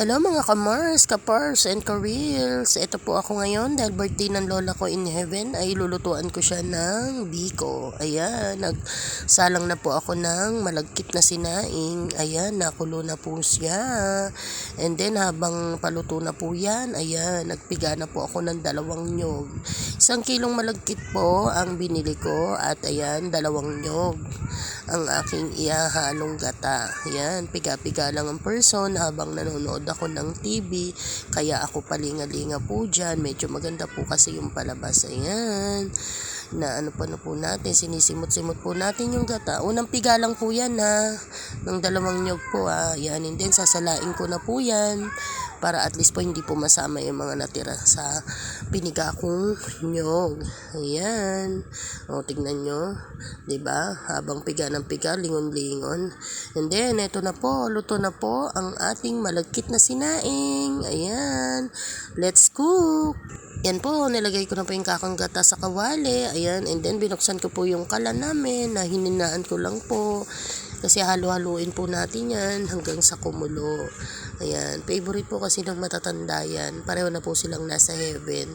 Hello mga kamars, kapars, and ka-reels. Ito po ako ngayon dahil birthday ng lola ko in heaven ay lulutuan ko siya ng biko. Ayan, nagsalang na po ako ng malagkit na sinaing. Ayan, nakulo na po siya. And then habang paluto na po yan, ayan, nagpiga na po ako ng 2 nyog. 1 kilong malagkit po ang binili ko at ayan, 2 nyog ang aking ihahalong gata. Ayan, piga-piga lang ang person habang nanonood ako ng TV, kaya ako palinga-linga po dyan. Medyo maganda po kasi yung palabas. Ayan, na ano pa na po natin, sinisimot-simot po natin yung gata. Unang piga lang po yan ha, ng 2 nyog po ha. Ayan, and then sasalain ko na po yan para at least po hindi po masama yung mga natira sa piniga kong nyog. Ayan, o tignan nyo, diba, habang piga ng piga, lingon-lingon. And then eto na po, luto na po ang ating malagkit na sinaing. Ayan, let's cook. Yan po, nilagay ko na po yung kakang gata sa kawali. Ayan, and then binuksan ko po yung kalan namin na hininaan ko lang po. Kasi halo-haluin po natin yan hanggang sa kumulo. Ayan, favorite po kasi ng matatanda yan. Pareho na po silang nasa heaven.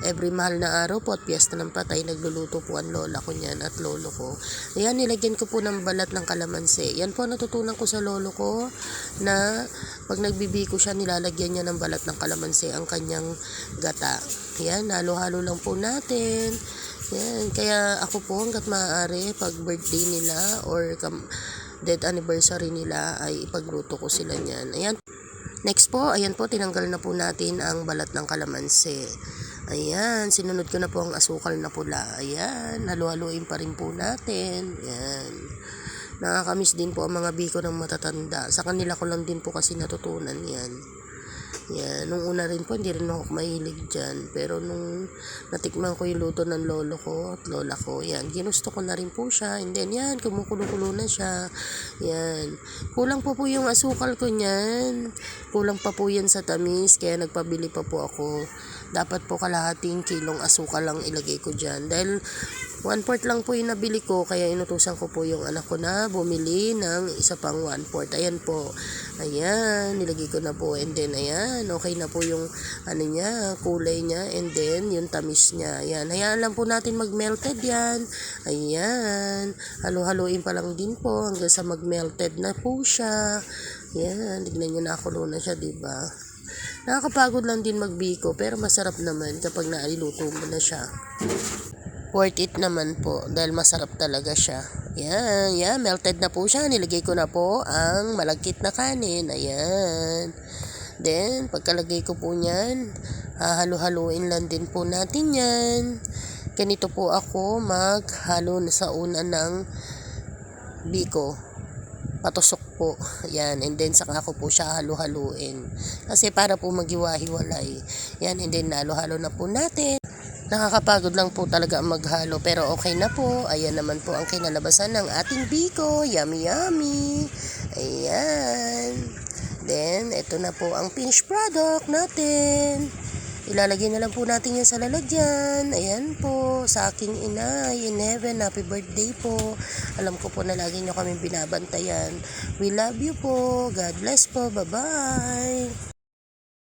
Every mahal na araw po at piyesta ng patay, nagluluto po ang lola ko niyan at lolo ko. Ayan, nilagyan ko po ng balat ng kalamansi. Yan po natutunan ko sa lolo ko na pag nagbibiko siya, nilalagyan niya ng balat ng kalamansi ang kanyang gata. Ayan, halo-halo lang po natin. Yan, kaya ako po hanggat maaari pag birthday nila or death anniversary nila ay ipagluto ko sila niyan. Ayan. Next po, ayan po, tinanggal na po natin ang balat ng kalamansi. Ayan, sinunod ko na po ang asukal na pula. Ayan, halo-haloin pa rin po natin. Ayan. Nakakamiss din po ang mga biko ng matatanda. Sa kanila ko lang din po kasi natutunan yan. Yan, nung una rin po, hindi rin ako mahilig dyan. Pero nung natikman ko yung luto ng lolo ko at lola ko, yan, ginusto ko na rin po siya. And then, yan, kumukulo-kulo na siya. Yan, kulang po yung asukal ko niyan. Kulang pa po yan sa tamis, kaya nagpabili pa po ako. Dapat po kalahating kilong asukal lang ilagay ko dyan. Dahil 1/4 lang po yung nabili ko, kaya inutusan ko po yung anak ko na bumili ng isa pang 1/4. Ayan po. Ayan, nilagay ko na po. And then, ayan, okay na po yung ano niya, kulay niya. And then, yung tamis niya. Ayan, hayaan lang po natin mag-melted yan. Ayan, halo-haloin pa lang din po hanggang sa mag-melted na po siya. Ayan, tignan nyo, nakulo na siya, diba? Nakakapagod lang din magbiko, pero masarap naman kapag nailuto mo na siya. Worth it naman po dahil masarap talaga siya. Yan, melted na po siya. Nilagay ko na po ang malagkit na kanin. Ayan. Then, pagkalagay ko po niyan, halo-haluin lang din po natin yan. Ganito po ako maghalo sa una ng biko. Patusok po. Yan, and then saka ko po siya halo-haluin. Kasi para po maghiwa-hiwalay. Yan, and then halo-halo na po natin. Nakakapagod lang po talaga maghalo, pero okay na po. Ayan naman po ang kinalabasan ng ating biko. Yummy, yummy. Ayan. Then, ito na po ang finished product natin. Ilalagay na lang po natin yan sa lalagyan. Ayan po, sa aking inay in heaven, happy birthday po. Alam ko po na lagi nyo kami binabantayan. We love you po. God bless po. Bye-bye.